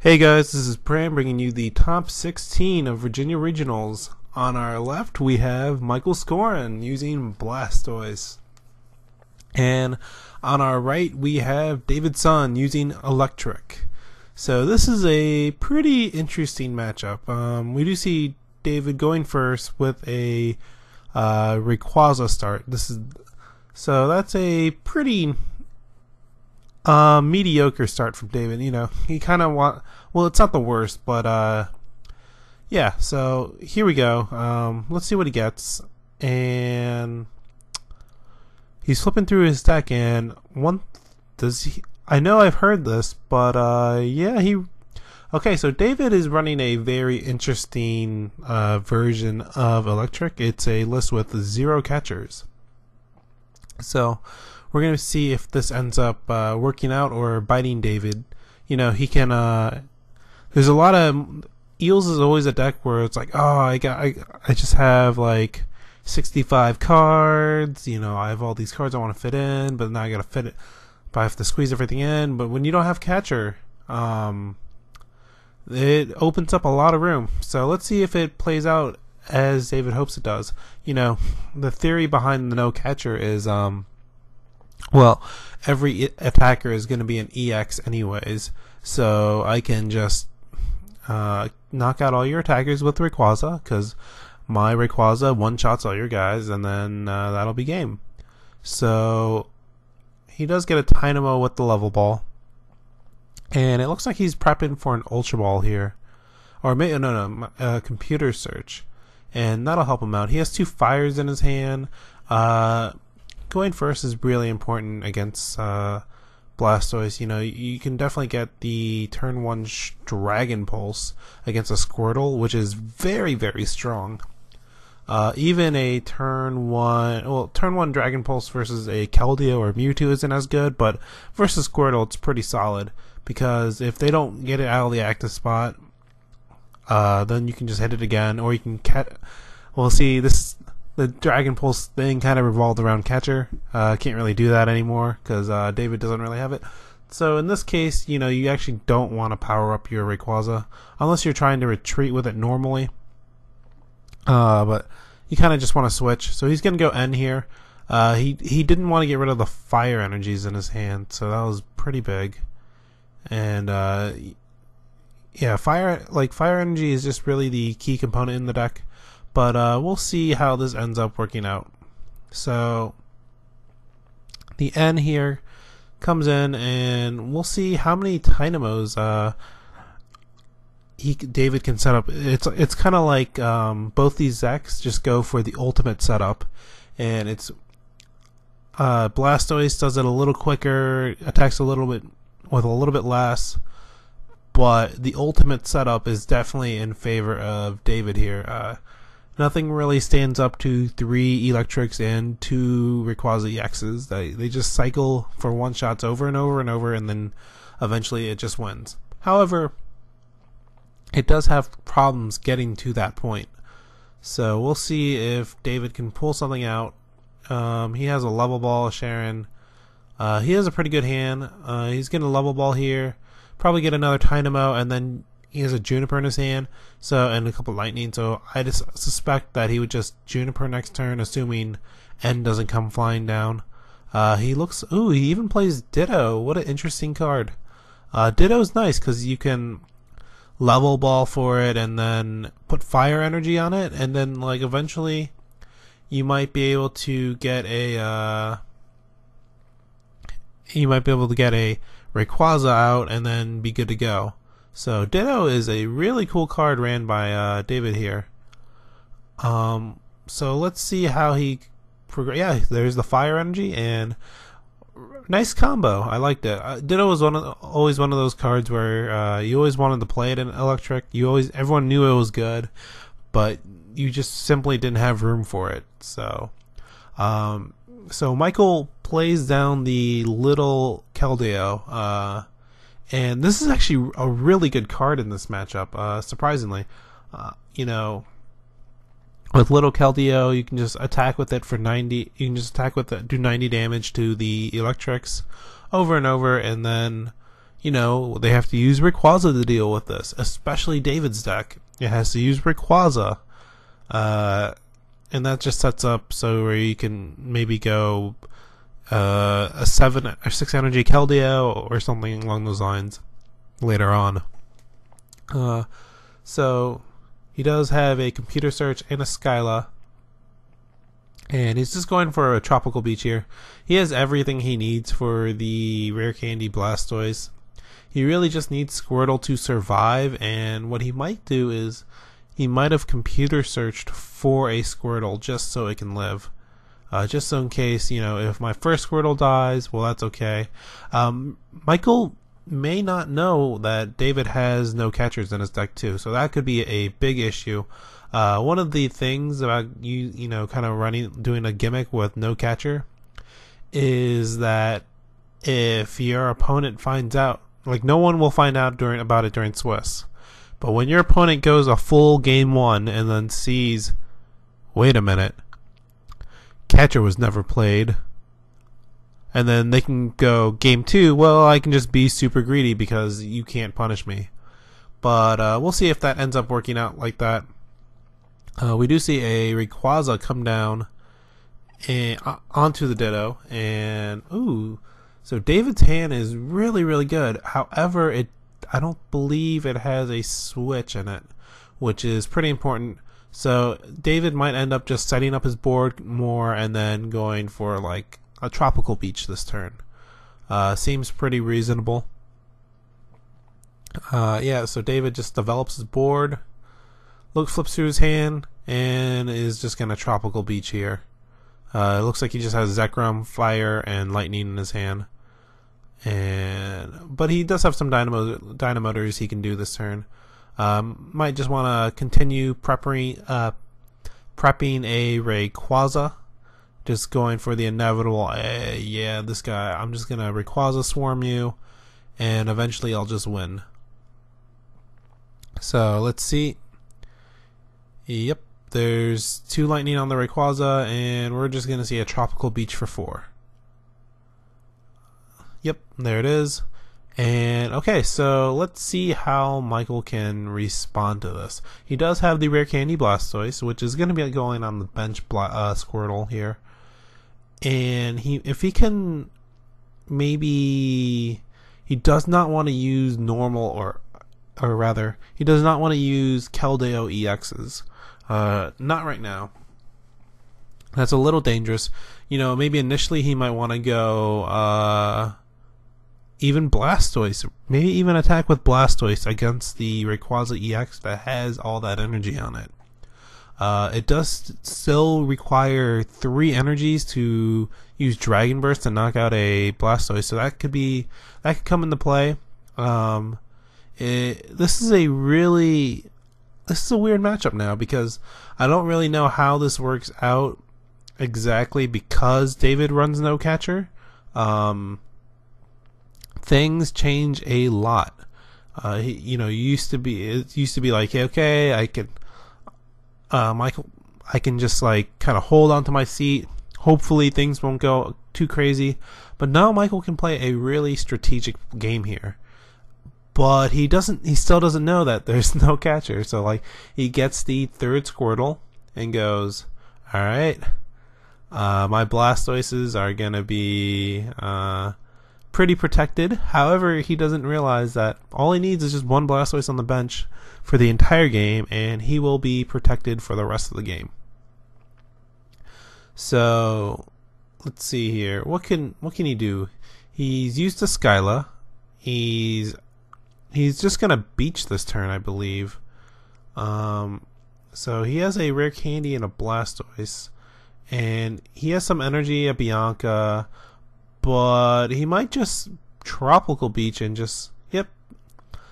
Hey guys, this is Pram bringing you the top 16 of Virginia Regionals. On our left, we have Michael Skoran using Blastoise. And on our right, we have David Sun using Eelektrik. So this is a pretty interesting matchup. We do see David going first with a Rayquaza start. So that's a pretty mediocre start from David. You know, he kind of well, it's not the worst, but yeah. So here we go. Let's see what he gets, and he's flipping through his deck, and I know I've heard this, but yeah, okay. So David is running a very interesting version of Eelektrik. It's a list with 0 catchers. So we're going to see if this ends up working out or biting David. You know, he can there's a lot of Eels is always a deck where it's like, oh, I just have like 65 cards, you know, I have all these cards I want to fit in, but now I got to fit it, but I have to squeeze everything in. But when you don't have catcher, it opens up a lot of room. So let's see if it plays out as David hopes it does. You know, the theory behind the no catcher is well, every attacker is going to be an EX anyways, so I can just knock out all your attackers with Rayquaza, because my Rayquaza one-shots all your guys, and then that'll be game. So he does get a Dynamo with the level ball, and it looks like he's prepping for an Ultra Ball here, or maybe a computer search, and that'll help him out. He has 2 fires in his hand. Going first is really important against Blastoise. You know, you can definitely get the turn 1 Dragon Pulse against a Squirtle, which is very, very strong. Even a turn 1 Dragon Pulse versus a Keldeo or Mewtwo isn't as good, but versus Squirtle it's pretty solid, because if they don't get it out of the active spot, then you can just hit it again, or you can the Dragon Pulse thing kind of revolved around catcher. Can't really do that anymore because David doesn't really have it. So in this case, you know, you actually don't want to power up your Rayquaza unless you're trying to retreat with it normally. But you kind of just want to switch. So he's going to go N here. He didn't want to get rid of the fire energies in his hand, so that was pretty big. And yeah, fire energy is just really the key component in the deck. But we'll see how this ends up working out. So the N here comes in, and we'll see how many Dynamos David can set up. It's kind of like both these decks just go for the ultimate setup, and it's Blastoise does it a little quicker, attacks a little bit with a little bit less, but the ultimate setup is definitely in favor of David here. Nothing really stands up to 3 Eelektriks and 2 Rayquaza EXs. They just cycle for one-shots over and over and over, and then eventually it just wins. However, it does have problems getting to that point. So we'll see if David can pull something out. He has a level ball, a Sharon. He has a pretty good hand. He's getting a level ball here. Probably get another Dynamo, and then he has a Juniper in his hand, and a couple lightning, so I just suspect that he would just Juniper next turn, assuming N doesn't come flying down. He even plays Ditto. What an interesting card. Ditto's nice because you can level ball for it and then put fire energy on it, and then like eventually you might be able to get a Rayquaza out and then be good to go. So Ditto is a really cool card ran by David here. So let's see how he yeah, there's the fire energy, and nice combo. I liked it. Ditto was always one of those cards where you always wanted to play it in Eelektrik. Everyone knew it was good, but you just simply didn't have room for it. So Michael plays down the little Keldeo. And this is actually a really good card in this matchup, surprisingly. You know, with little Keldeo, you can just attack with it for 90. You can just attack with it, do 90 damage to the Eelektriks over and over, and then they have to use Rayquaza to deal with this, especially David's deck. It has to use Rayquaza. And that just sets up so where you can maybe go a 7 or 6 energy Keldeo or something along those lines later on. So he does have a Computer Search and a Skyla. And he's just going for a Tropical Beach here. He has everything he needs for the Rare Candy Blastoise. He really just needs Squirtle to survive, and what he might do is he might have Computer Searched for a Squirtle just so it can live. Just so in case, if my first Squirtle dies, well, that's okay. Michael may not know that David has no catchers in his deck too, so that could be a big issue. One of the things about kind of doing a gimmick with no catcher is that if your opponent finds out, no one will find out about it during Swiss, but when your opponent goes a full game 1 and then sees, wait a minute, catcher was never played, and then they can go game 2, well, I can just be super greedy because you can't punish me. But we'll see if that ends up working out like that. We do see a Rayquaza come down onto the Ditto, and so David's hand is really, really good. However, I don't believe it has a switch in it, which is pretty important. So David might end up just setting up his board more and then going for a Tropical Beach this turn. Seems pretty reasonable. So David just develops his board, flips through his hand, and is just going to Tropical Beach here. It looks like he just has Zekrom, Fire, and Lightning in his hand. But he does have some Dynamotors he can do this turn. Might just want to continue prepping a Rayquaza. Just going for the inevitable, this guy, I'm just going to Rayquaza Swarm you, and eventually I'll just win. So, let's see. Yep, there's 2 Lightning on the Rayquaza, and we're just going to see a Tropical Beach for 4. Yep, there it is. And okay, so let's see how Michael can respond to this. He does have the Rare Candy Blastoise, which is going to be going on the bench Squirtle here. And if he can, maybe he does not want to use normal, or rather, he does not want to use Keldeo EXs. Not right now. That's a little dangerous. Maybe initially he might want to go even Blastoise, maybe even attack with Blastoise against the Rayquaza EX that has all that energy on it. It does still require 3 energies to use Dragon Burst to knock out a Blastoise, so that could come into play. This is a weird matchup now because I don't really know how this works out exactly because David runs no catcher. Things change a lot. It used to be like, okay, I can Michael, I can just kind of hold onto my seat. Hopefully things won't go too crazy. But now Michael can play a really strategic game here. But he still doesn't know that there's no catcher. So he gets the 3rd Squirtle and goes, alright, my Blastoises are gonna be pretty protected. However, he doesn't realize that all he needs is just 1 Blastoise on the bench for the entire game, and he will be protected for the rest of the game. So let's see here. What can he do? He's used a Skyla. He's just gonna Beach this turn, I believe. So he has a Rare Candy and a Blastoise, and he has some energy, a Bianca, but he might just Tropical Beach and just, yep.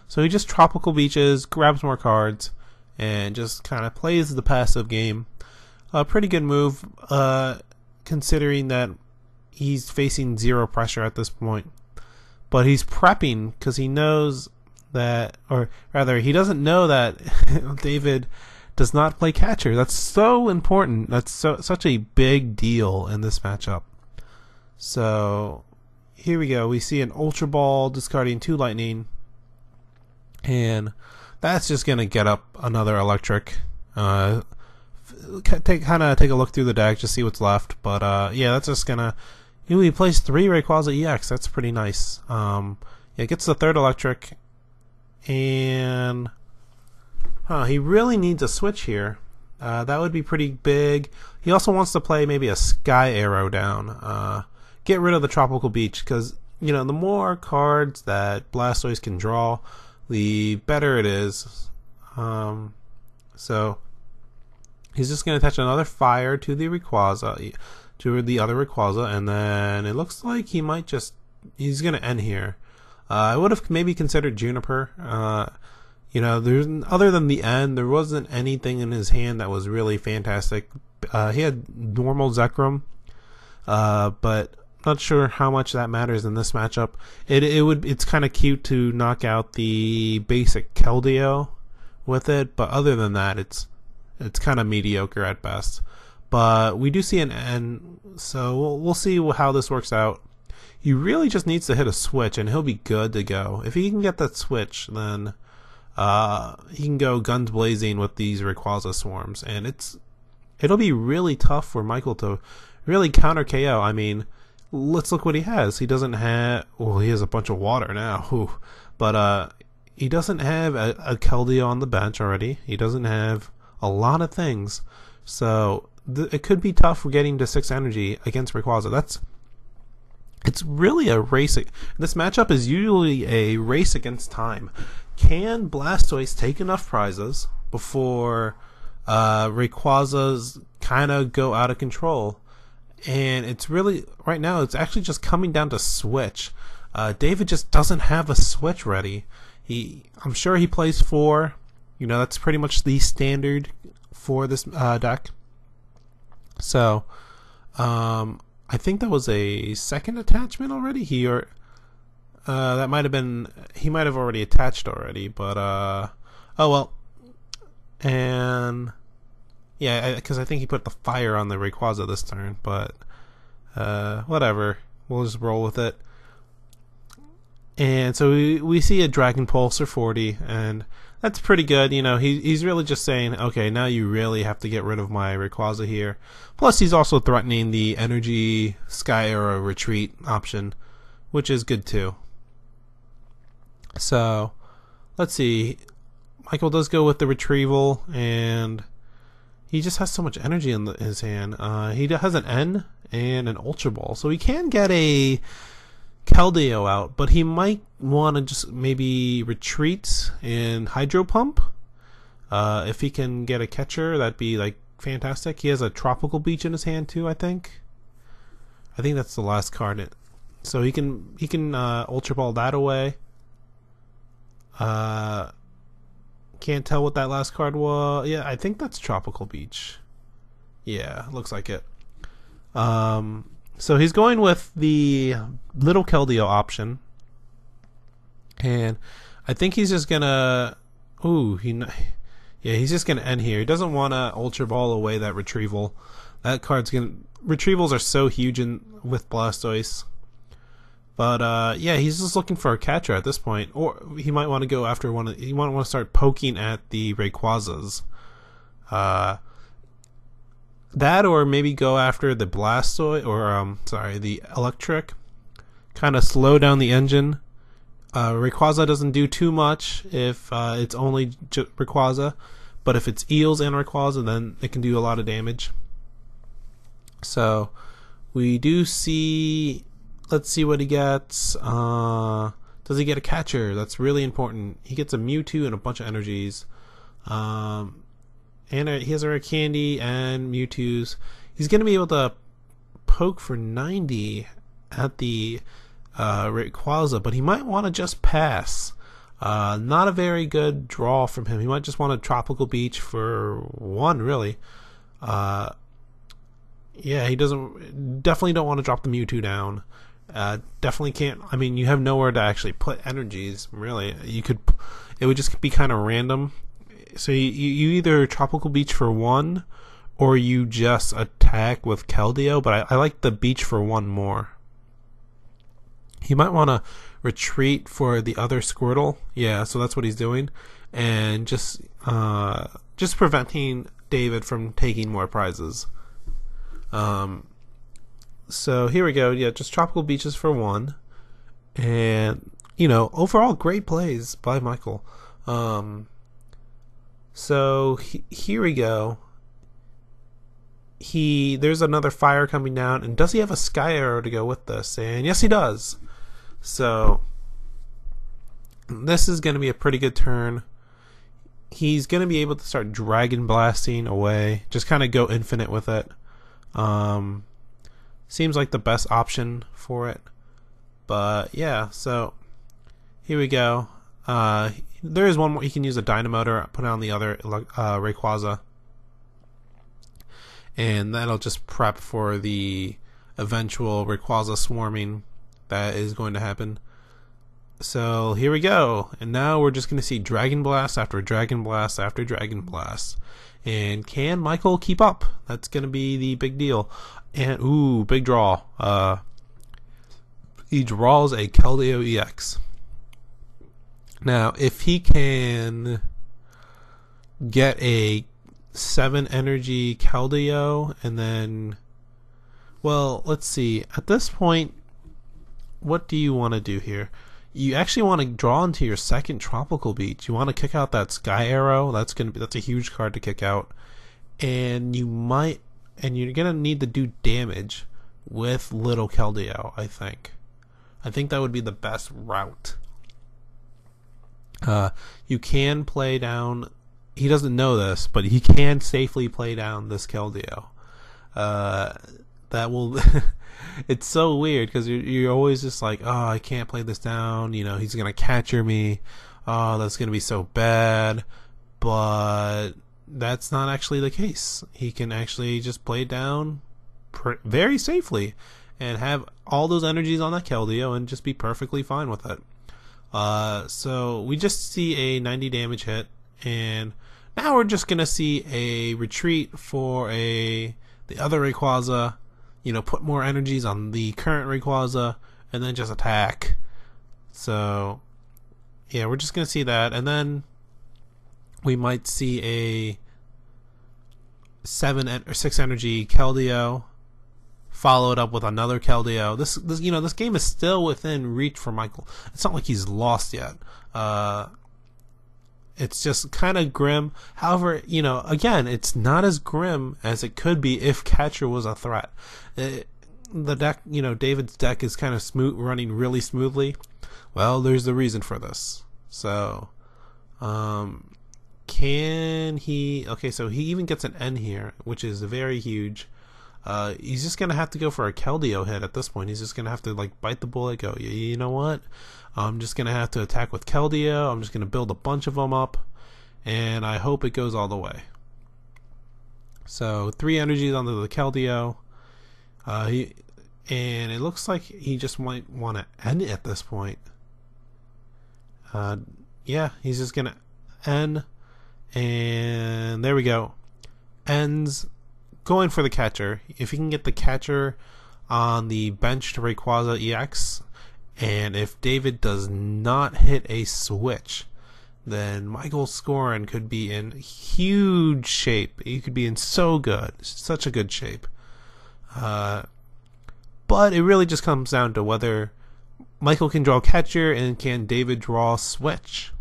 So he just Tropical Beaches, grabs more cards, and just kind of plays the passive game. A pretty good move, considering that he's facing 0 pressure at this point. But he's prepping because he knows that, or rather, he doesn't know that David does not play catcher. That's so important. That's such a big deal in this matchup. So here we go. We see an Ultra Ball discarding 2 Lightning. And that's just going to get up another Electric. Take a look through the deck, just see what's left. But yeah, that's just going to... We placed 3 Rayquaza EX. That's pretty nice. Yeah, it gets the 3rd Electric. And... he really needs a switch here. That would be pretty big. He also wants to play maybe a Sky Arrow down. Get rid of the Tropical Beach, because, you know, the more cards that Blastoise can draw, the better it is. So he's just going to attach another Fire to the Rayquaza, to the other Rayquaza, and then it looks like he might just... He's going to end here. I would have maybe considered Juniper. You know, there's, other than the end, there wasn't anything in his hand that was really fantastic. He had normal Zekrom, but not sure how much that matters in this matchup. It's kind of cute to knock out the basic Keldeo with it, but other than that, it's kind of mediocre at best. But we do see an end, so we'll see how this works out. He really just needs to hit a switch, and he'll be good to go. If he can get that switch, then he can go guns blazing with these Rayquaza swarms, and it'll be really tough for Michael to really counter KO. I mean, let's look what he has. He doesn't have... Well, he has a bunch of water now. Whew. But he doesn't have a Keldeo on the bench already. He doesn't have a lot of things. So it could be tough for getting to 6 energy against Rayquaza. It's really a race. This matchup is usually a race against time. Can Blastoise take enough prizes before Rayquaza's kind of go out of control? And it's really, right now, it's actually just coming down to switch. David just doesn't have a switch ready. I'm sure he plays 4. You know, that's pretty much the standard for this deck. So, I think that was a second attachment already. That might have been... He might have already attached already, but... oh, well. And... Yeah, because I think he put the Fire on the Rayquaza this turn, but... whatever. We'll just roll with it. And so we see a Dragon Pulse or 40, and that's pretty good. You know, he's really just saying, okay, now you really have to get rid of my Rayquaza here. Plus, he's also threatening the Energy Sky Arrow Retreat option, which is good too. So, let's see. Michael does go with the Retrieval, and he just has so much energy in his hand. He has an N and an Ultra Ball, so he can get a Keldeo out, but he might want to just maybe retreat and Hydro Pump. If he can get a catcher, that'd be like fantastic. He has a Tropical Beach in his hand too, I think. I think that's the last card. So he can Ultra Ball that away. Can't tell what that last card was. Yeah, I think that's Tropical Beach. Yeah, looks like it. So he's going with the little Keldeo option, and I think he's just gonna... he's just gonna end here. He doesn't want to Ultra Ball away that Retrieval. That card's gonna... Retrievals are so huge with Blastoise. But yeah, he's just looking for a catcher at this point, or he might want to go after one. He might want to start poking at the Rayquazas. That, or maybe go after the Blastoise, or the Eelektrik. Kind of slow down the engine. Rayquaza doesn't do too much if it's only Rayquaza, but if it's Eels and Rayquaza, then it can do a lot of damage. So we do see. Let's see what he gets. Does he get a catcher? That's really important. He gets a Mewtwo and a bunch of energies. And he has a Rare Candy and Mewtwo's. He's going to be able to poke for 90 at the Rayquaza, but he might want to just pass. Not a very good draw from him. He might just want a Tropical Beach for 1, really. Yeah, he definitely don't want to drop the Mewtwo down. Definitely can't. I mean, you have nowhere to actually put energies, really. It would just be kind of random. So you either Tropical Beach for 1, or you just attack with Keldeo, but I like the Beach for 1 more. He might want to retreat for the other Squirtle. Yeah, so that's what he's doing, and just preventing David from taking more prizes. So here we go. Yeah, just Tropical Beaches for 1, and overall great plays by Michael. So here we go. There's another fire coming down, and does he have a Sky Arrow to go with this? And yes, he does. So this is going to be a pretty good turn. He's going to be able to start Dragon Blasting away, just kind of go infinite with it. Seems like the best option for it. But yeah, so here we go. There is one more. You can use a Dynamotor, put on the other Rayquaza, and that'll just prep for the eventual Rayquaza swarming that is going to happen. So here we go, and now we're just going to see Dragon Blast after Dragon Blast after Dragon Blast. And can Michael keep up? That's going to be the big deal. And ooh, big draw. He draws a Keldeo EX. Now, if he can get a 7 energy Keldeo, and then, well, let's see. At this point, what do you want to do here? You actually want to draw into your second Tropical Beach. You want to kick out that Sky Arrow. That's a huge card to kick out, and you're gonna need to do damage with little Keldeo. I think that would be the best route. You can play down. He doesn't know this, but he can safely play down this Keldeo. That will. It's so weird because you're always just like, oh, I can't play this down. He's gonna catcher me. Oh, that's gonna be so bad. But that's not actually the case. He can actually just play down very safely and have all those energies on that Keldeo and just be perfectly fine with it. So we just see a 90 damage hit, and now we're just gonna see a retreat for the other Rayquaza. Put more energies on the current Rayquaza, and then just attack. So yeah, we're just gonna see that, and then we might see a 7 or 6 energy Keldeo, followed up with another Keldeo. This game is still within reach for Michael. It's not like he's lost yet. It's just kind of grim. However, again, it's not as grim as it could be if catcher was a threat. The deck, David's deck is kind of running really smoothly. Well, there's the reason for this. So, can he? Okay, so he even gets an N here, which is very huge. He's just gonna have to go for a Keldeo hit at this point. He's just gonna have to bite the bullet. Go, you know what? I'm just gonna have to attack with Keldeo. I'm just gonna build a bunch of them up, and I hope it goes all the way. So 3 energies onto the Keldeo. And it looks like he just might want to end it at this point. Yeah, he's just gonna end, and there we go. Ends. Going for the catcher. If he can get the catcher on the benched Rayquaza EX, and if David does not hit a switch, then Michael Skoran could be in huge shape. He could be in such a good shape. But it really just comes down to whether Michael can draw catcher and can David draw switch.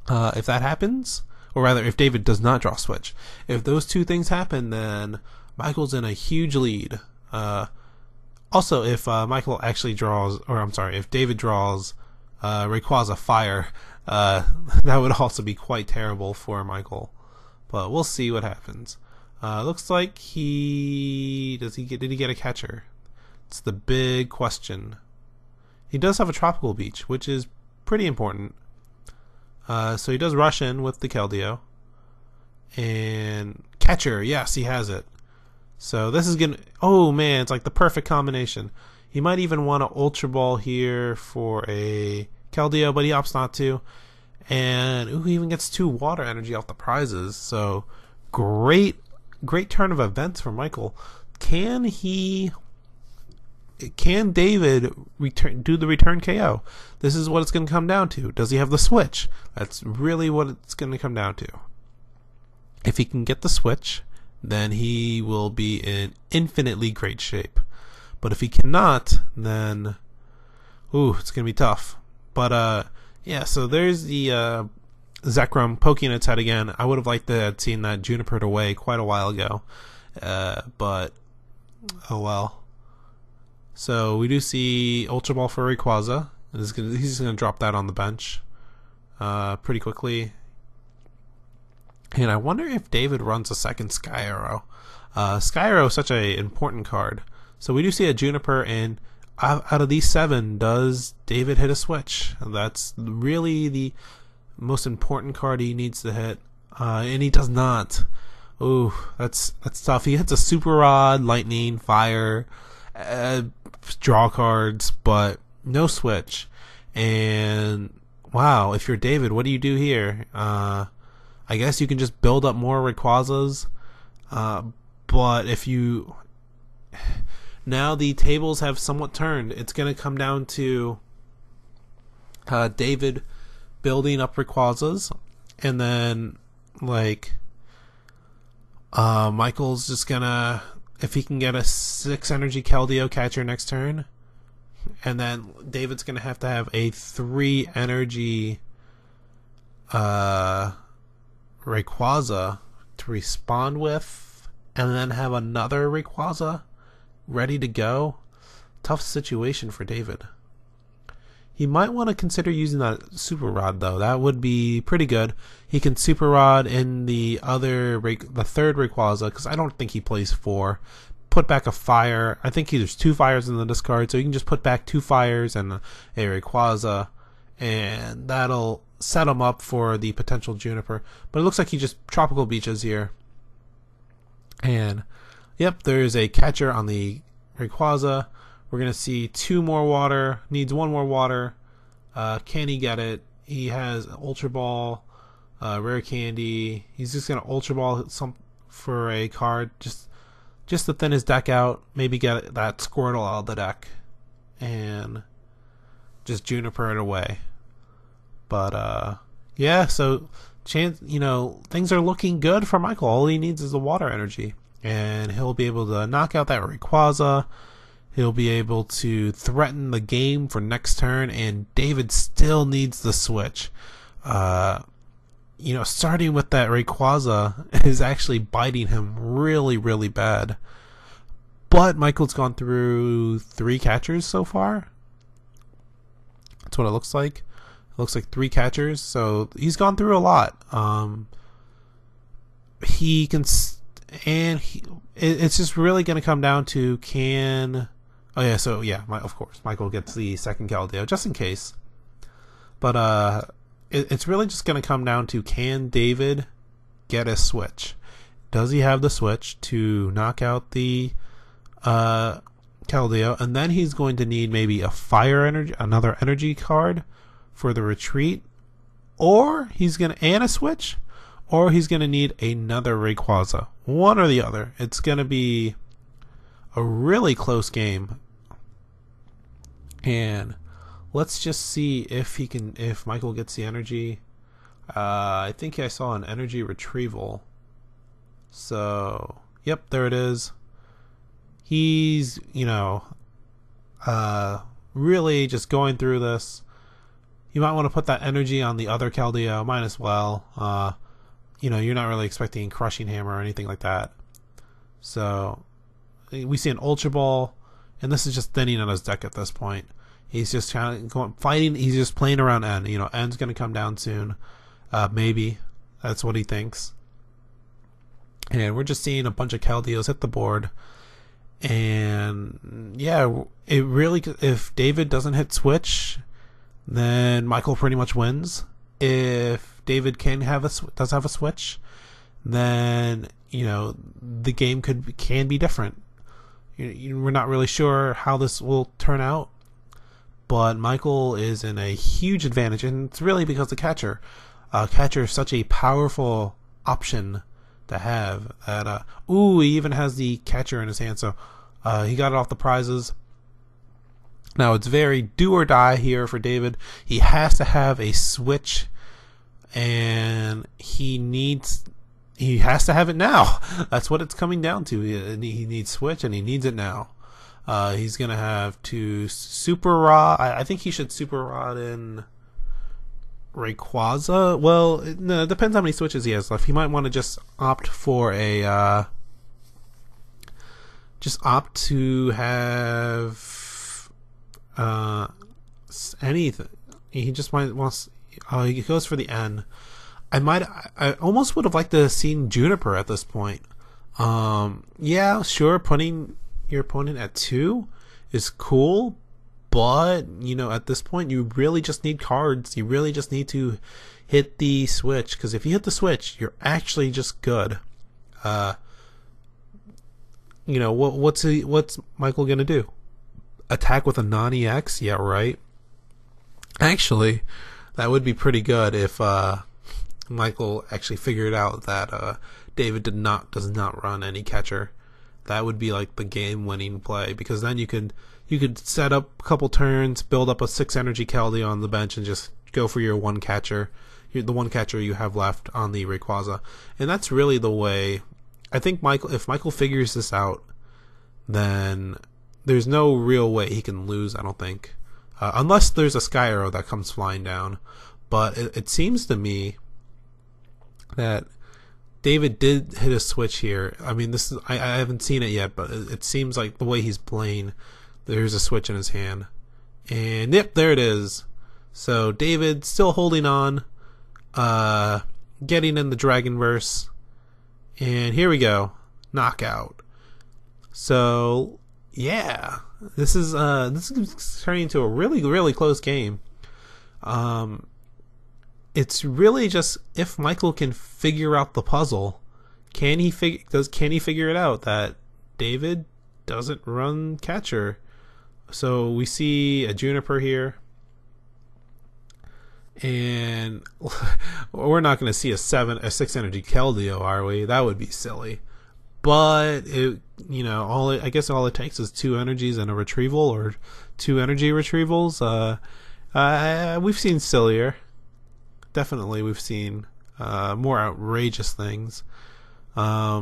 If that happens, or rather, if David does not draw switch, if those two things happen, then Michael's in a huge lead. Also, if Michael actually draws, or I'm sorry, if David draws Rayquaza Fire, that would also be quite terrible for Michael. But we'll see what happens. Looks like did he get a catcher? It's the big question. He does have a Tropical Beach, which is pretty important. So he does rush in with the Keldeo. And catcher, yes, he has it. So this is gonna, oh man, it's like the perfect combination. He might even want to Ultra Ball here for a Keldeo, but he opts not to. And he even gets 2 water energy off the prizes. So great turn of events for Michael. can David do the return KO? This is what it's going to come down to. Does he have the switch? That's really what it's going to come down to. If he can get the switch, then he will be in infinitely great shape. But if he cannot, then it's going to be tough. But yeah, so there's the Zekrom poking its head again. I would have liked to have seen that Junipered away quite a while ago. But oh well. So we do see Ultra Ball for Rayquaza. He's just going to drop that on the bench pretty quickly. And I wonder if David runs a second Sky Arrow. Sky Arrow is such an important card. So we do see a Juniper, and out of these 7, does David hit a switch? That's really the most important card he needs to hit. And he does not. Ooh, that's tough. He hits a Super Rod, Lightning, Fire, draw cards, but no switch. And wow, if you're David, what do you do here? I guess you can just build up more Rayquazas. But if you... Now the tables have somewhat turned. It's going to come down to David building up Rayquazas. And then, like... Michael's just going to... If he can get a 6 energy Keldeo catcher next turn. And then David's going to have a 3 energy... Rayquaza to respond with, and then have another Rayquaza ready to go. Tough situation for David. He might want to consider using that Super Rod though. That would be pretty good. He can Super Rod in the third Rayquaza, because I don't think he plays 4. Put back a Fire. I think there's 2 Fires in the discard, so you can just put back 2 Fires and a Rayquaza, and that'll set him up for the potential Juniper. But it looks like he just Tropical Beaches here. And yep, there's a catcher on the Rayquaza. We're going to see 2 more water. Needs 1 more water. Can he get it? He has Ultra Ball, Rare Candy. He's just going to Ultra Ball some for a card. Just to thin his deck out. Maybe get that Squirtle out of the deck. And just Juniper it away. But yeah, so things are looking good for Michael. All he needs is the water energy, and he'll be able to knock out that Rayquaza. He'll be able to threaten the game for next turn, and David still needs the switch. Starting with that Rayquaza is actually biting him really, really bad. But Michael's gone through 3 catchers so far. That's what it looks like. It looks like 3 catchers, so he's gone through a lot. He can, it's just really going to come down to of course, Michael gets the second Keldeo just in case. But it's really just going to come down to, can David get a switch? Does he have the switch to knock out the Keldeo? And then he's going to need maybe a Fire energy, another energy card for the retreat, or he's going to a switch, or he's going to need another Rayquaza. One or the other. It's going to be a really close game. And let's just see if Michael gets the energy. I think I saw an energy retrieval. So, yep, there it is. He's, really just going through this. You might want to put that energy on the other Keldeo. Might as well. You're not really expecting Crushing Hammer or anything like that. So we see an Ultra Ball, and this is just thinning on his deck at this point. He's just fighting. He's just playing around N. N's going to come down soon. Maybe. That's what he thinks. And we're just seeing a bunch of Keldeos hit the board. And yeah, it really, if David doesn't hit switch, then Michael pretty much wins. If David does have a switch, then the game can be different. We're not really sure how this will turn out, but Michael is in a huge advantage, and it's really because the catcher. Catcher is such a powerful option to have. That he even has the catcher in his hand, so he got it off the prizes. Now it's very do or die here for David. He has to have a switch, and he has to have it now. That's what it's coming down to. He needs switch, and he needs it now. He's gonna have to super rod. I think he should super rod in Rayquaza. Well, no, it depends how many switches he has left. He might want to just opt for a opt to have anything. He just wants. He goes for the N. I almost would have liked to have seen Juniper at this point. Yeah, sure, putting your opponent at 2 is cool, but at this point you really just need cards. You really just need to hit the switch, because if you hit the switch, you're actually just good. What's Michael gonna do? Attack with a non-EX? Yeah, right. Actually, that would be pretty good if Michael actually figured out that David does not run any catcher. That would be like the game-winning play, because then you could set up a couple turns, build up a 6 energy Keldeo on the bench, and just go for your one catcher, the one catcher you have left on the Rayquaza. And that's really the way. I think if Michael figures this out, then there's no real way he can lose, I don't think. Unless there's a Sky Arrow that comes flying down. But it seems to me that David did hit a switch here. I mean, I haven't seen it yet, but it seems like the way he's playing, there's a switch in his hand. And yep, there it is. So David still holding on, getting in the Dragonverse. And here we go. Knockout. So yeah, this is turning into a really, really close game. It's really just if Michael can figure out the puzzle. Can he figure it out that David doesn't run catcher? So we see a Juniper here, and we're not going to see a 6 energy Keldeo, are we? That would be silly. But I guess all it takes is 2 energies and a retrieval, or 2 energy retrievals. We've seen sillier. Definitely, we've seen more outrageous things. I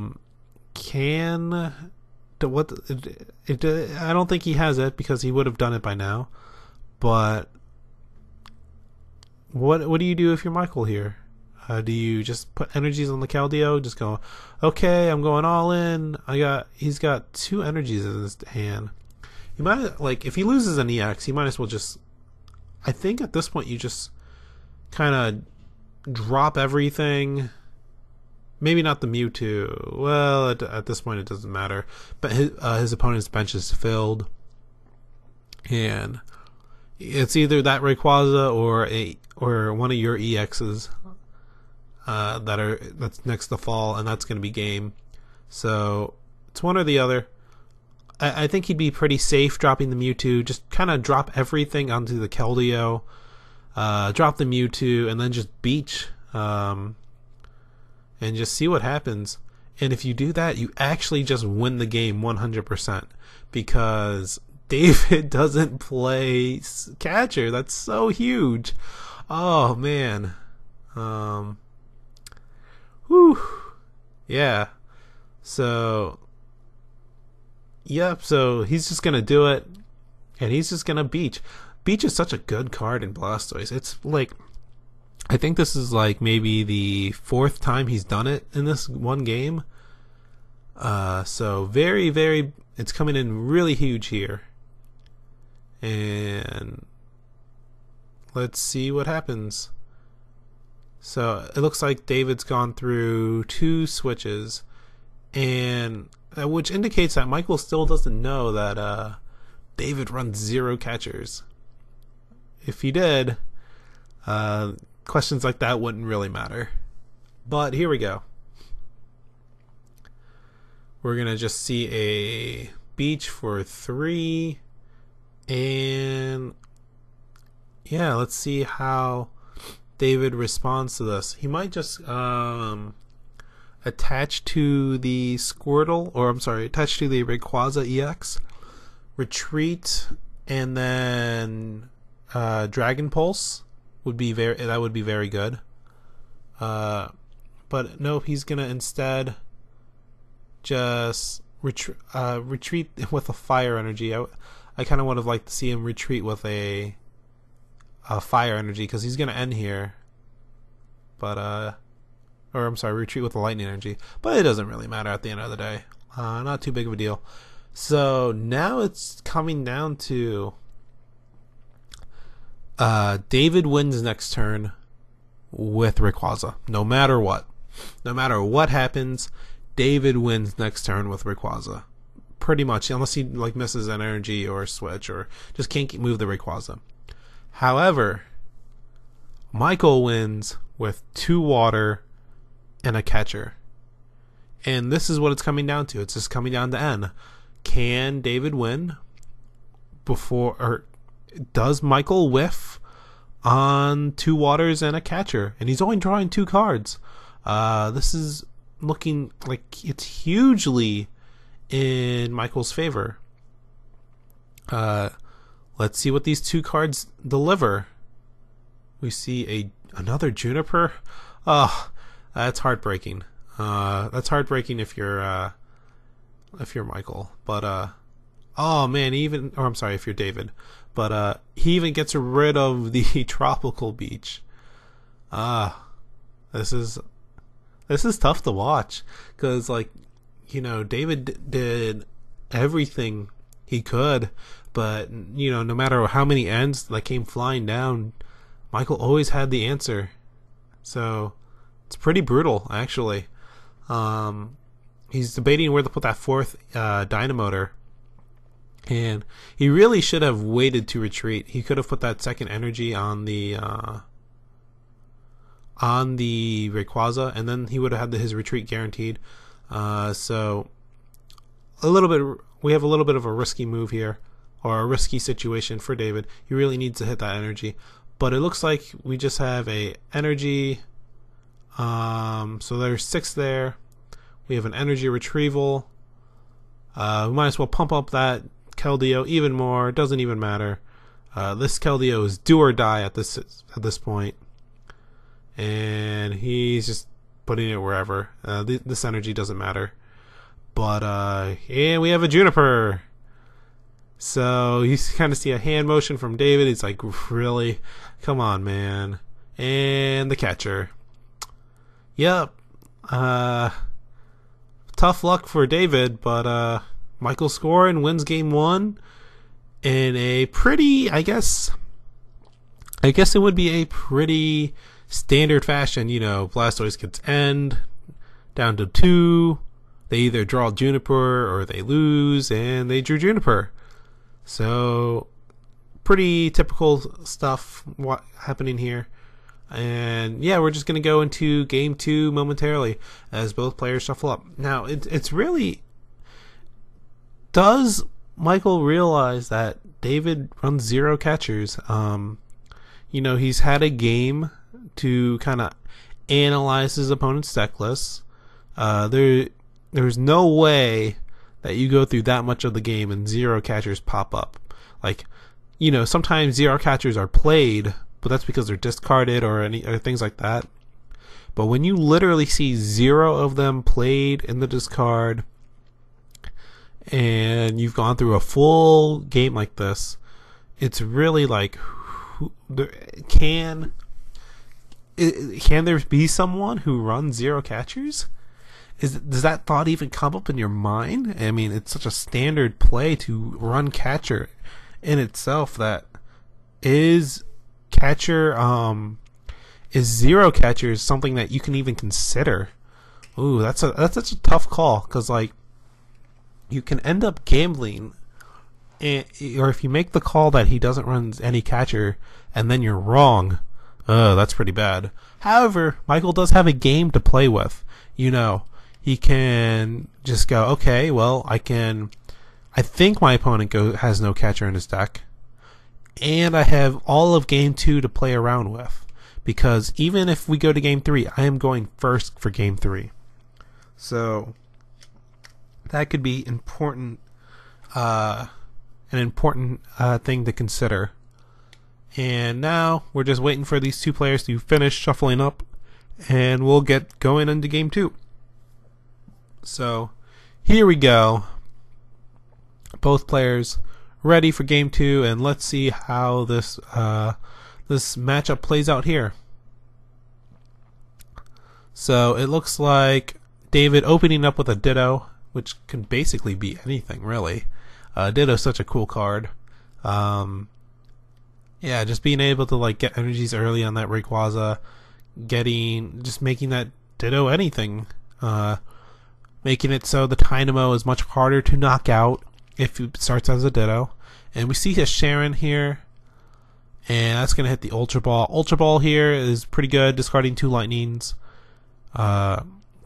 don't think he has it, because he would have done it by now. But what do you do if you're Michael here? Do you just put energies on the Keldeo? Just go, okay, I'm going all in. He's got 2 energies in his hand. He might, if he loses an EX, he might as well just. I think at this point you just kind of drop everything. Maybe not the Mewtwo. Well, at this point it doesn't matter. But his opponent's bench is filled, and it's either that Rayquaza or one of your EXs that's next to fall, and that's going to be game. So it's one or the other. I think he'd be pretty safe dropping the Mewtwo. Just kind of drop everything onto the Keldeo. Drop the Mewtwo, and then just beach. And just see what happens. And if you do that, you actually just win the game 100%. Because David doesn't play catcher. That's so huge. Oh, man. Whew. Yeah. So, yep. So he's just going to do it. And he's just going to beach. Beach is such a good card in Blastoise. It's I think this is maybe the 4th time he's done it in this one game. So very, very, it's coming in really huge here. And let's see what happens. So it looks like David's gone through 2 switches, and which indicates that Michael still doesn't know that David runs 0 catchers. If he did, questions like that wouldn't really matter. But here we go. We're going to just see a beach for 3. And yeah, let's see how David responds to this. He might just attach to the Squirtle, or I'm sorry, attach to the Rayquaza EX, retreat, and then Dragon Pulse would be very good. But no, he's gonna instead just retreat with a fire energy. I kind of would have liked to see him retreat with a fire energy, because he's gonna end here. But or I'm sorry, retreat with a lightning energy. But it doesn't really matter at the end of the day. Not too big of a deal. So now it's coming down to David wins next turn with Rayquaza. No matter what happens, David wins next turn with Rayquaza. Pretty much, unless he like misses an energy or a switch or just can't move the Rayquaza. However, Michael wins with 2 water and a catcher. And this is what it's coming down to. It's just coming down to N. Can David win before, or does Michael whiff on 2 waters and a catcher? And he's only drawing 2 cards. This is looking like it's hugely in Michael's favor. Let's see what these 2 cards deliver. We see another Juniper. Oh, that's heartbreaking. That's heartbreaking if you're Michael. But oh man, if you're David. But he even gets rid of the tropical beach. This is tough to watch, because David did everything he could, but no matter how many ends that came flying down, Michael always had the answer. So it's pretty brutal, actually. He's debating where to put that 4th Dynamotor, and he really should have waited to retreat. He could have put that 2nd energy on the Rayquaza, and then he would have had his retreat guaranteed. So we have a little bit of a risky move here, or a risky situation for David. He really needs to hit that energy, but it looks like we just have a energy. So there's 6 there. We have an energy retrieval. We might as well pump up that Keldeo even more. It doesn't even matter. This Keldeo is do or die at this point, and he's just putting it wherever. This energy doesn't matter. But yeah, we have a Juniper. So you kind of see a hand motion from David. He's like, really? Come on, man. And the catcher. Yep. Tough luck for David, but Michael Skoran wins game 1 in a pretty, I guess it would be a pretty standard fashion. Blastoise gets end down to 2. They either draw Juniper or they lose, and they drew Juniper. So pretty typical stuff happening here. And yeah, we're just going to go into game 2 momentarily as both players shuffle up. Now, it's really... Does Michael realize that David runs 0 catchers? He's had a game to kind of analyze his opponent's deck list. There's no way that you go through that much of the game and 0 catchers pop up. Sometimes 0 catchers are played, but that's because they're discarded or things like that. But when you literally see 0 of them played in the discard, and you've gone through a full game like this, it's really like, can there be someone who runs 0 catchers? Does that thought even come up in your mind? I mean, it's such a standard play to run catcher in itself. That is catcher, is 0 catchers something that you can even consider? Ooh, that's such a tough call, because you can end up gambling, or if you make the call that he doesn't run any catcher and then you're wrong, that's pretty bad. However, Michael does have a game to play with. He can just go, okay, well, I think my opponent has no catcher in his deck, and I have all of game 2 to play around with, because even if we go to game 3, I am going first for game 3. So that could be important an important thing to consider. And now we're just waiting for these two players to finish shuffling up, and we'll get going into game 2. So here we go. Both players ready for game 2, and let's see how this matchup plays out here. So it looks like David opening up with a Ditto, which can basically be anything, really. Ditto's such a cool card. Yeah, just being able to like get energies early on that Rayquaza, just making that Ditto anything, making it so the Dynamo is much harder to knock out if it starts as a Ditto. And we see a Sharon here, and that's going to hit the Ultra Ball. Ultra Ball here is pretty good, discarding 2 Lightnings,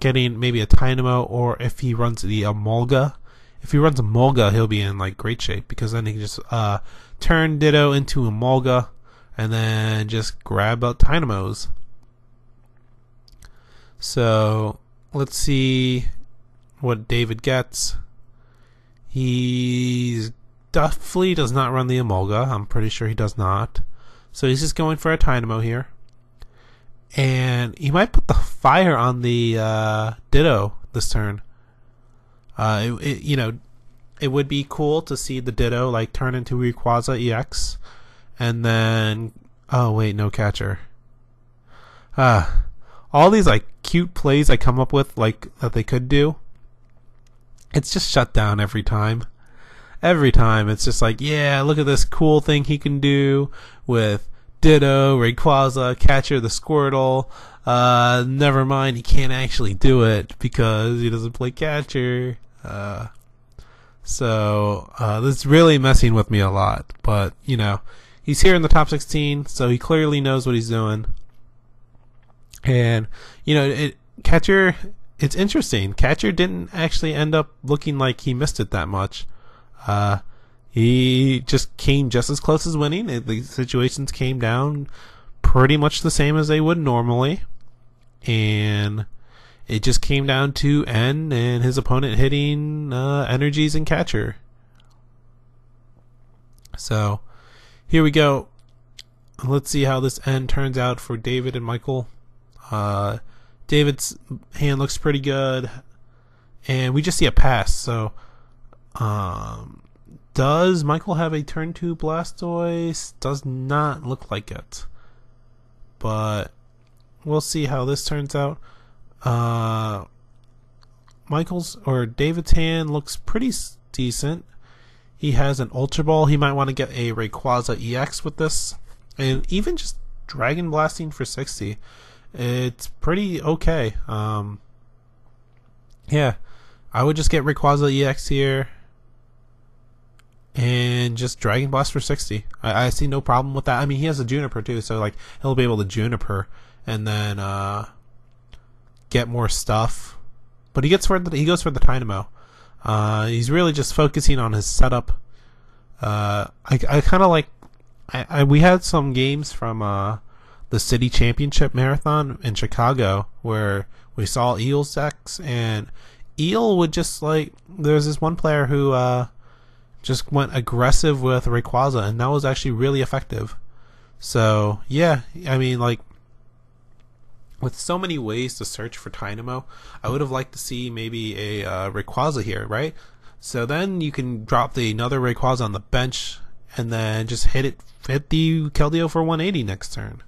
getting maybe a Dynamo, or if he runs the Emolga. If he runs Emolga, he'll be in like great shape, because then he can just turn Ditto into Emolga and then just grab out Dynamos. So let's see what David gets. He definitely does not run the Emolga. I'm pretty sure he does not. So he's just going for a Dynamo here. And he might put the fire on the Ditto this turn. It would be cool to see the Ditto like turn into Rayquaza EX, and then no catcher. All these like cute plays I come up with like that they could do, it's just shut down every time. Every time it's just like, yeah, look at this cool thing he can do with Ditto, Rayquaza, catcher the Squirtle. Never mind, he can't actually do it because he doesn't play catcher. So this is really messing with me a lot. But, he's here in the top 16, so he clearly knows what he's doing. And, catcher, it's interesting. Catcher didn't actually end up looking like he missed it that much. He just came just as close as winning. The situations came down pretty much the same as they would normally. And it just came down to N and his opponent hitting energies and catcher. So here we go. Let's see how this N turns out for David and Michael. David's hand looks pretty good, and we just see a pass. So does Michael have a turn 2 Blastoise? Does not look like it, but we'll see how this turns out. Michael's or David's hand looks pretty decent. He has an Ultra Ball. He might want to get a Rayquaza EX with this, and even just Dragon Blasting for 60. It's pretty okay. Yeah, I would just get Rayquaza EX here and just Dragon Blast for 60. I see no problem with that. I mean, he has a Juniper too, so like he'll be able to Juniper and then get more stuff. But he goes for the Dynamo. He's really just focusing on his setup. I kind of like. We had some games from the City Championship Marathon in Chicago where we saw Eel's decks, and Eel would just like. There's this one player who just went aggressive with Rayquaza, and that was actually really effective. So yeah, I mean, like, with so many ways to search for Dynamo, I would have liked to see maybe a Rayquaza here, right? So then you can drop another Rayquaza on the bench and then just hit the Keldeo for 180 next turn.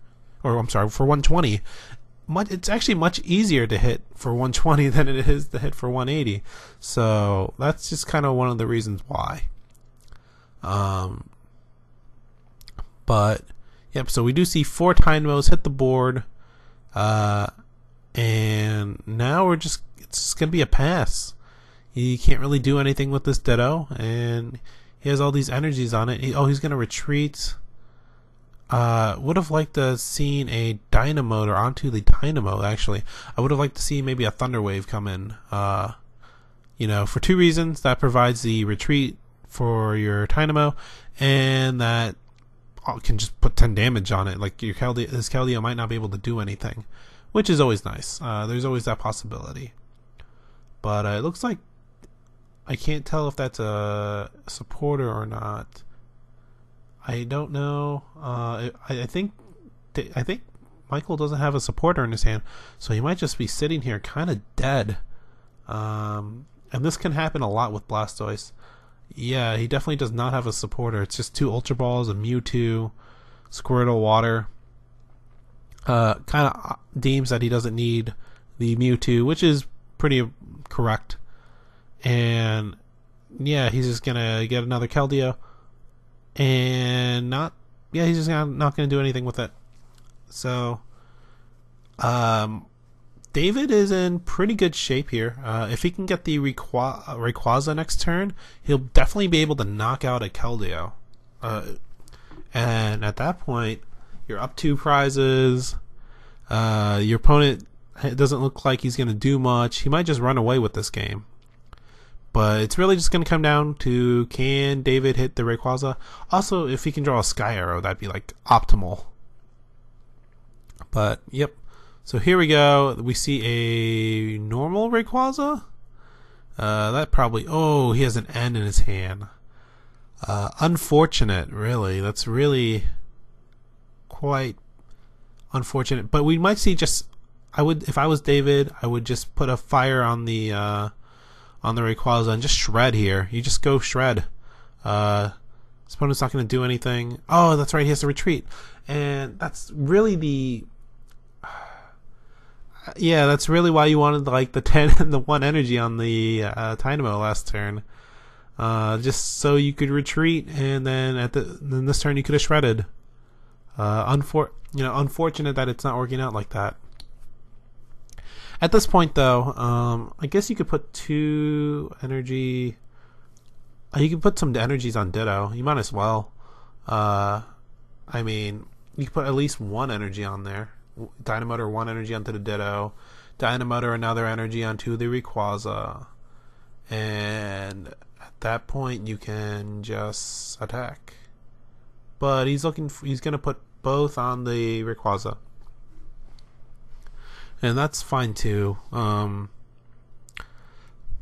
Or, I'm sorry, for 120. It's actually much easier to hit for 120 than it is to hit for 180. So that's just kind of one of the reasons why. But, yep, so we do see 4 Dynamos hit the board. And now it's just going to be a pass. He can't really do anything with this Ditto, and he has all these energies on it. He's going to retreat. Would have liked to have seen a Dynamo or onto the Dynamo, actually. I would have liked to see maybe a Thunder Wave come in. For 2 reasons. That provides the retreat for your Dynamo, and that can just put 10 damage on it. Like, his Keldeo might not be able to do anything, which is always nice. There's always that possibility. But it looks like I can't tell if that's a supporter or not. I don't know. I think Michael doesn't have a supporter in his hand, so he might just be sitting here kind of dead. And this can happen a lot with Blastoise. Yeah, he definitely does not have a supporter. It's just 2 Ultra Balls, a Mewtwo, Squirtle, Water. Kind of deems that he doesn't need the Mewtwo, which is pretty correct. And yeah, he's just gonna get another Keldeo, and he's just not gonna do anything with it. So, David is in pretty good shape here. If he can get the Rayquaza next turn, he'll definitely be able to knock out a Keldeo. And at that point, you're up 2 prizes. Your opponent, it doesn't look like he's going to do much. He might just run away with this game. But it's really just going to come down to, can David hit the Rayquaza? Also, if he can draw a Sky Arrow, that'd be like optimal. But, yep. So here we go. We see a normal Rayquaza. That probably... Oh, he has an N in his hand. Unfortunate, really. That's really quite unfortunate. But we might see just... if I was David, I would just put a fire on the Rayquaza and just shred here. You just go shred. His opponent's not going to do anything. Oh, that's right. He has to retreat. And that's really the... Yeah, that's really why you wanted like the 10 and the 1 energy on the Dynamo last turn, just so you could retreat, and then then this turn you could have shredded. Unfortunate that it's not working out like that. At this point, though, I guess you could put 2 energy. You could put some energies on Ditto. You might as well. I mean, you could put at least 1 energy on there. Dynamotor 1 energy onto the Ditto, Dynamotor another energy onto the Rayquaza, and at that point you can just attack. But he's gonna put both on the Rayquaza, and that's fine too.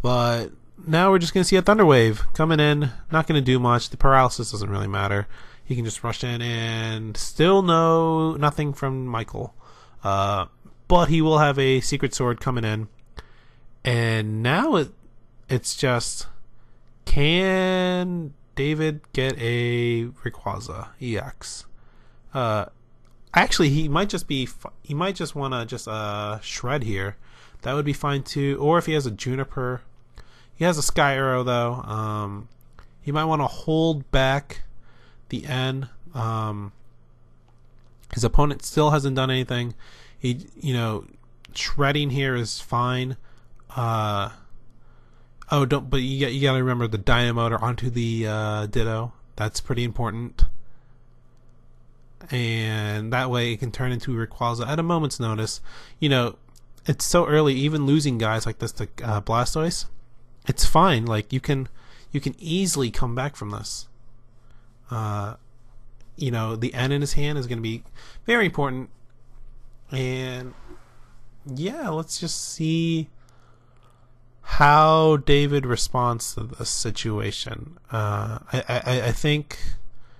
But now we're just gonna see a Thunder Wave coming in, not gonna do much. The paralysis doesn't really matter. He can just rush in, and still nothing from Michael. But he will have a Secret Sword coming in, and now it's just, can David get a Rayquaza EX? Actually, he might just want to just shred here. That would be fine too. Or if he has a Juniper, he has a Sky Arrow though. He might want to hold back the N. His opponent still hasn't done anything. Shredding here is fine. But you gotta remember the Dynamotor onto the Ditto. That's pretty important. And that way it can turn into a Rayquaza at a moment's notice. It's so early, even losing guys like this to Blastoise, it's fine. Like you can easily come back from this. The N in his hand is going to be very important. And yeah, let's just see how David responds to this situation. I think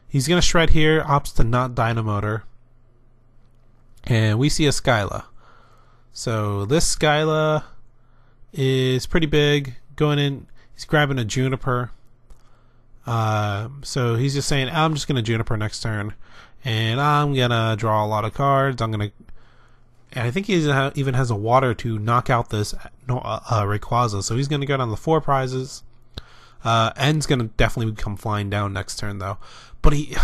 he's going to shred here, opts to not Dynamotor. And we see a Skyla. So this Skyla is pretty big. Going in, he's grabbing a Juniper. So he's just saying, I'm just going to Juniper next turn, and I'm going to draw a lot of cards. And I think he even has a Water to knock out this Rayquaza. So he's going to go down the 4 prizes. N's going to definitely come flying down next turn, though. But he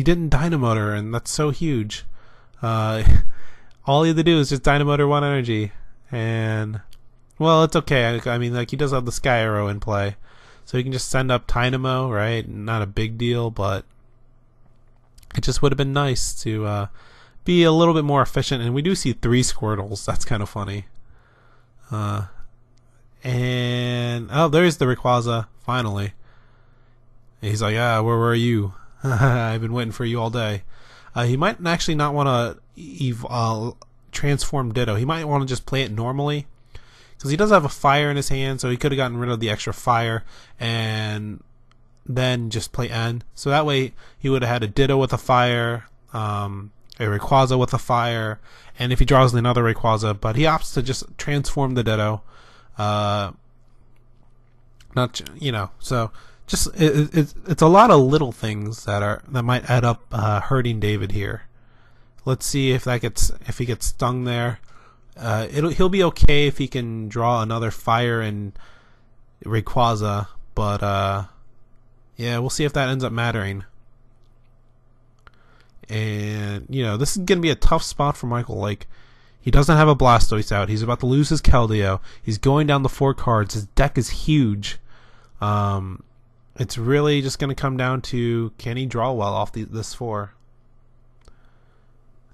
didn't Dynamotor, and that's so huge. All he had to do is just Dynamotor 1 energy. And, well, it's okay. I mean, like, he does have the Sky Arrow in play. So you can just send up Dynamo, right? Not a big deal, but it just would have been nice to be a little bit more efficient. And we do see 3 Squirtles. That's kind of funny. And there's the Rayquaza, finally. And he's like, where were you? I've been waiting for you all day. He might actually not want to transform Ditto. He might want to just play it normally, because he does have a fire in his hand, so he could have gotten rid of the extra fire and then just play N. So that way he would have had a Ditto with a fire, a Rayquaza with a fire, and if he draws another Rayquaza, but he opts to just transform the Ditto. Not, you know, so just it's a lot of little things that might add up hurting David here. Let's see if he gets stung there. He'll be okay if he can draw another fire and Rayquaza, but yeah, we'll see if that ends up mattering. And you know, this is gonna be a tough spot for Michael. Like, he doesn't have a Blastoise out. He's about to lose his Keldeo. He's going down the 4 cards. His deck is huge. It's really just going to come down to, can he draw well off this 4?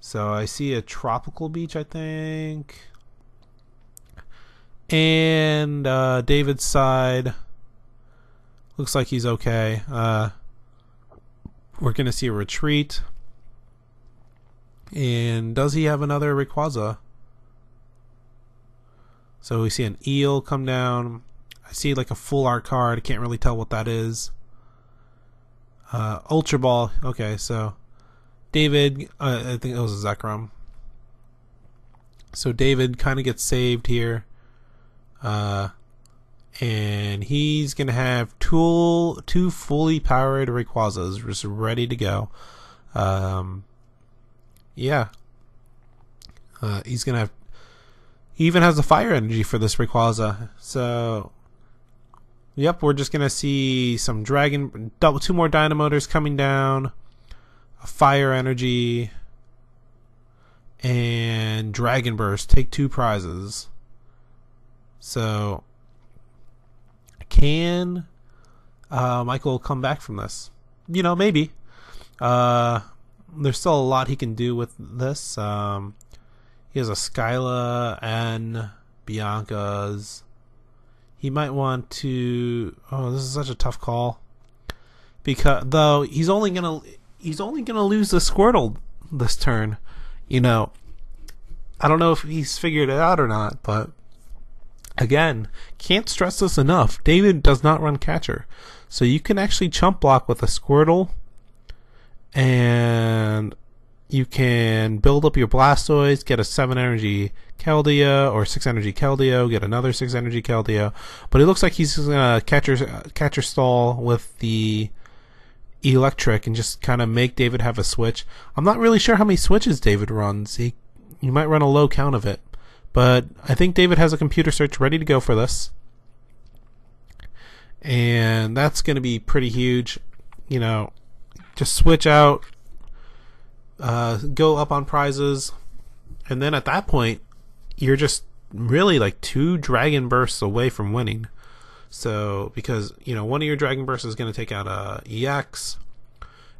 So I see a Tropical Beach, I think. And David's side looks like he's okay. We're going to see a Retreat. And does he have another Rayquaza? So we see an Eel come down. I see like a full art card. I can't really tell what that is. Ultra Ball. Okay, so David, I think it was a Zekrom. So David kind of gets saved here. And he's going to have two fully powered Rayquazas just ready to go. Yeah. He's going to have... He even has the fire energy for this Rayquaza. So, yep, we're just going to see some two more Dynamotors coming down, a fire energy, and Dragon Burst. Take 2 prizes. So, can Michael come back from this? You know, maybe. There's still a lot he can do with this. He has a Skyla and Bianca's. He might want to... Oh, this is such a tough call. Because though he's only gonna lose the Squirtle this turn. You know, I don't know if he's figured it out or not, but again, can't stress this enough. David does not run catcher, so you can actually chump block with a Squirtle, and you can build up your Blastoise, get a 7 energy Keldeo or 6 energy Keldeo, get another 6 energy Keldeo. But it looks like he's gonna catcher stall with the Eelektrik and just kind of make David have a switch. I'm not really sure how many switches David runs. He might run a low count of it, but I think David has a computer search ready to go for this, and that's going to be pretty huge. You know, just switch out. Go up on prizes, and then at that point you're just really like 2 Dragon Bursts away from winning. So because, you know, one of your Dragon Bursts is going to take out a EX,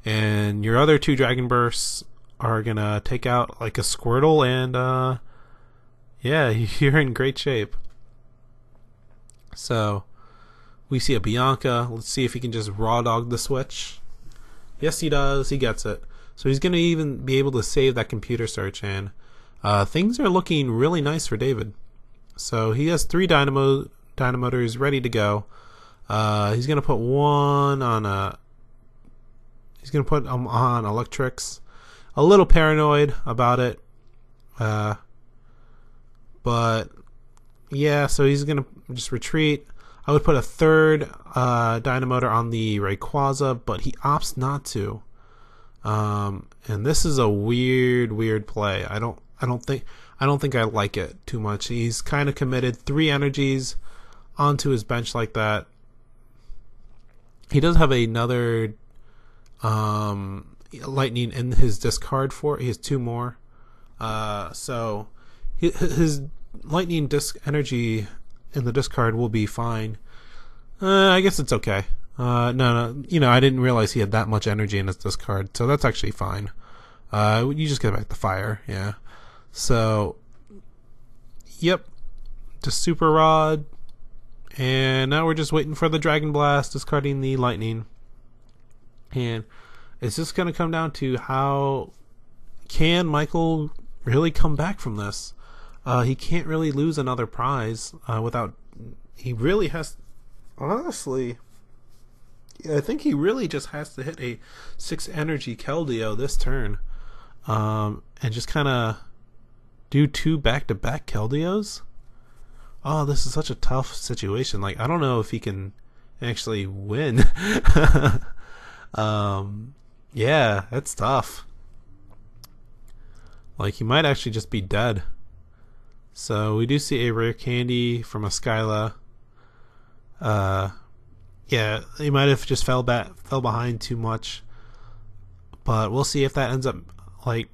and your other 2 Dragon Bursts are going to take out like a Squirtle, and yeah, you're in great shape. So we see a Bianca. Let's see if he can just raw dog the switch. Yes, he does. He gets it. So he's going to even be able to save that computer search, and things are looking really nice for David. So he has 3 Dynamotors ready to go. He's going to put one on he's going to put them on Electrics. A little paranoid about it, but yeah. So he's going to just retreat. I would put a 3rd Dynamotor on the Rayquaza, but he opts not to. And this is a weird play. I don't think I like it too much. He's kind of committed 3 energies onto his bench like that. He does have another lightning in his discard for it. He has 2 more. So his lightning disc energy in the discard will be fine. I guess it's okay. No, you know, I didn't realize he had that much energy in his discard, so that's actually fine. You just get back the fire, yeah. So, yep, just Super Rod, and now we're just waiting for the Dragon Blast, discarding the Lightning, and it's just going to come down to how can Michael really come back from this. He can't really lose another prize without. He really has. Honestly, I think he really just has to hit a 6 energy Keldeo this turn, and just kind of do 2 back-to-back Keldeos. Oh, this is such a tough situation. Like, I don't know if he can actually win. Yeah, that's tough. Like, he might actually just be dead. So we do see a rare candy from a Skyla. Yeah, he might have just fell behind too much. But we'll see if that ends up, like,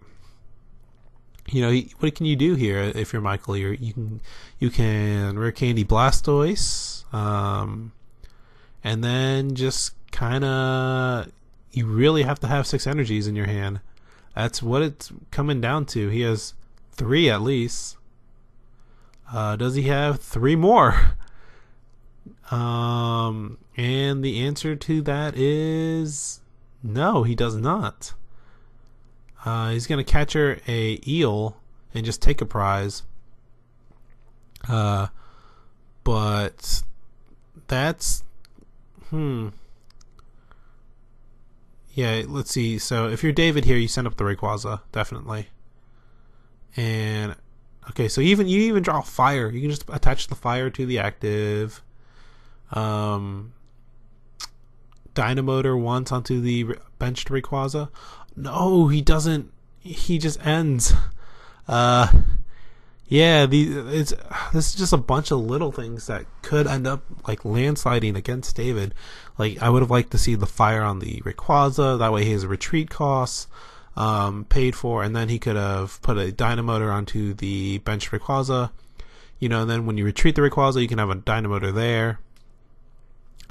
you know, what can you do here if you're Michael? You can rare candy Blastoise, and then just kind of, you really have to have 6 energies in your hand. That's what it's coming down to. He has 3 at least. Does he have 3 more? And the answer to that is no, he does not. He's gonna catch her a eel and just take a prize. But that's yeah, let's see. So if you're David here, you send up the Rayquaza, definitely. And okay, so you even draw fire. You can just attach the fire to the active. Dynamotor once onto the benched Rayquaza. No, he doesn't. He just ends. Yeah, this is just a bunch of little things that could end up like landsliding against David. Like, I would have liked to see the fire on the Rayquaza. That way his retreat costs paid for, and then he could have put a Dynamotor onto the bench Rayquaza. You know, and then when you retreat the Rayquaza, you can have a Dynamotor there.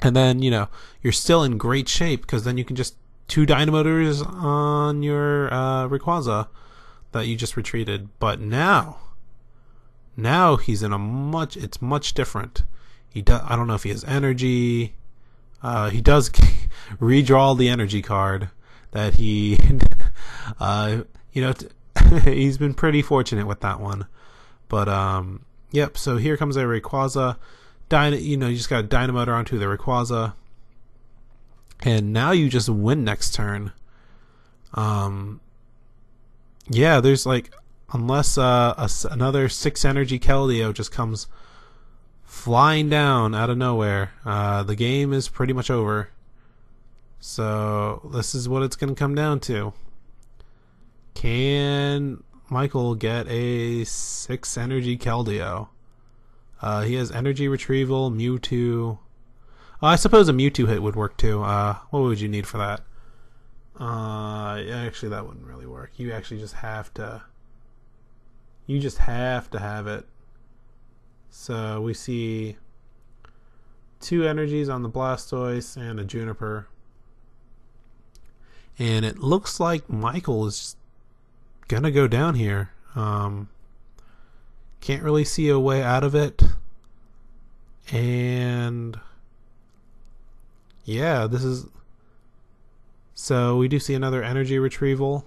And then, you know, you're still in great shape because then you can just 2 Dynamotors on your Rayquaza that you just retreated. But now he's in it's much different. I don't know if he has energy. He does redraw the energy card that he, you know, he's been pretty fortunate with that one. But, yep, so here comes a Rayquaza. You know, you just got a Dynamotor onto the Rayquaza, and now you just win next turn. Yeah, there's like, unless another 6 energy Keldeo just comes flying down out of nowhere, the game is pretty much over. So this is what it's going to come down to. Can Michael get a 6 energy Keldeo? He has energy retrieval, Mewtwo. I suppose a Mewtwo hit would work too. What would you need for that? Actually, that wouldn't really work. You actually just have to. You just have to have it. So we see 2 energies on the Blastoise and a Juniper. And it looks like Michael is gonna go down here. Can't really see a way out of it. And yeah, this is, so we do see another energy retrieval.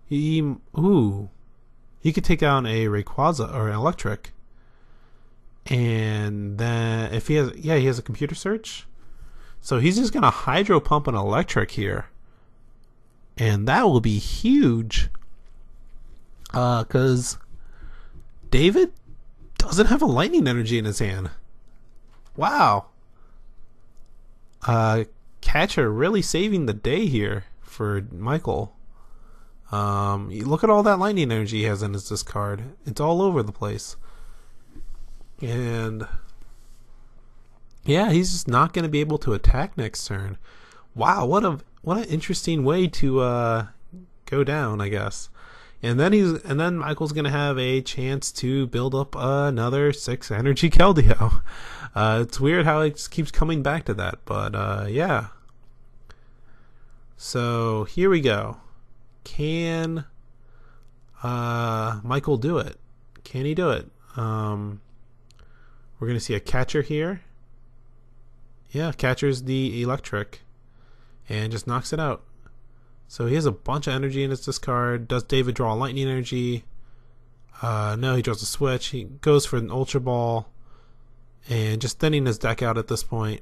He could take down a Rayquaza or an Eelektrik. And then if he has a computer search. So he's just gonna Hydro Pump an Eelektrik here. And that will be huge. Cause David doesn't have a lightning energy in his hand. Wow. Catcher really saving the day here for Michael. Look at all that lightning energy he has in his discard. It's all over the place. And yeah, he's just not going to be able to attack next turn. Wow, what an interesting way to go down, I guess. And then Michael's gonna have a chance to build up another 6 energy Keldeo. It's weird how it just keeps coming back to that, but yeah. So here we go. Can Michael do it? Can he do it? We're gonna see a catcher here. Yeah, catcher's the Eelektrik, and just knocks it out. So he has a bunch of energy in his discard. Does David draw lightning energy? No, he draws a switch. He goes for an Ultra Ball and just thinning his deck out at this point.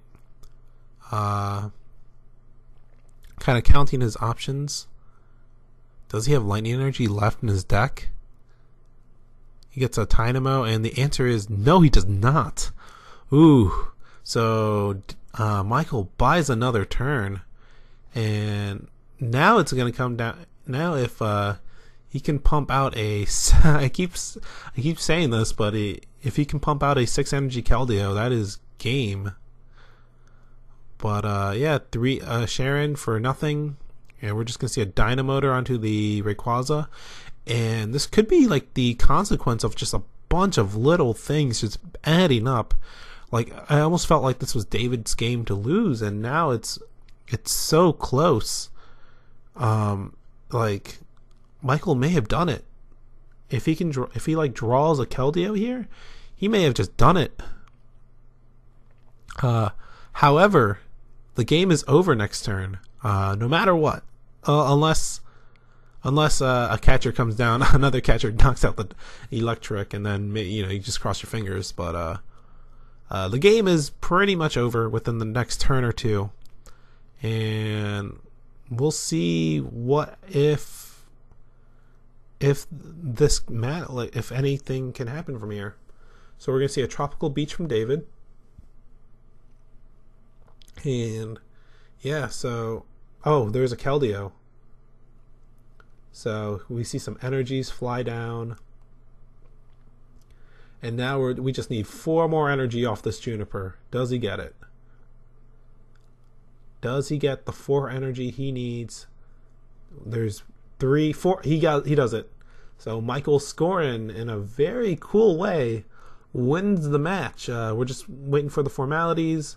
Kind of counting his options. Does he have Lightning Energy left in his deck? He gets a Dynamo, and the answer is no, he does not. Ooh. So Michael buys another turn, and now it's going to come down. Now if he can pump out a, I keep saying this, but if he can pump out a 6 energy Keldeo, that is game. But yeah, 3 Sharon for nothing. And we're just going to see a Dynamotor onto the Rayquaza. And this could be like the consequence of just a bunch of little things just adding up. Like, I almost felt like this was David's game to lose, and now it's so close. Like, Michael may have done it. If he like draws a Keldeo here, he may have just done it. However, the game is over next turn. No matter what, unless a catcher comes down, another catcher knocks out the Eelektrik, and then you just cross your fingers. But the game is pretty much over within the next turn or two, and we'll see what if this if anything can happen from here. So we're gonna see a Tropical Beach from David. And yeah, so there's a Keldeo. So we see some energies fly down, and now we just need 4 more energy off this Juniper. Does he get it? Does he get the 4 energy he needs? There's 3, 4. He does it. So Michael Skoran, in a very cool way, wins the match. We're just waiting for the formalities.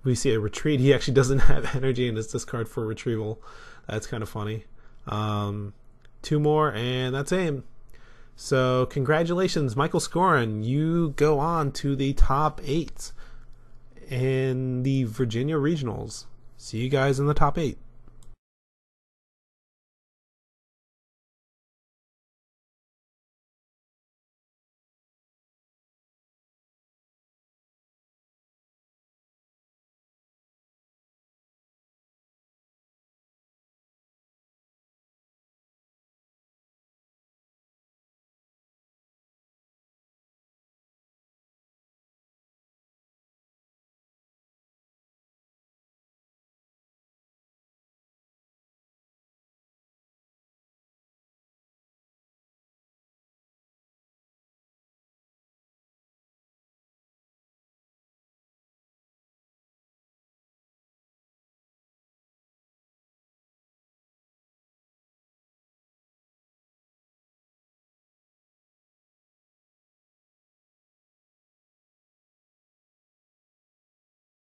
We see a retreat. He actually doesn't have energy in his discard for retrieval. That's kind of funny. 2 more, and that's him. So congratulations, Michael Skoran. You go on to the top 8 in the Virginia Regionals. See you guys in the top 8.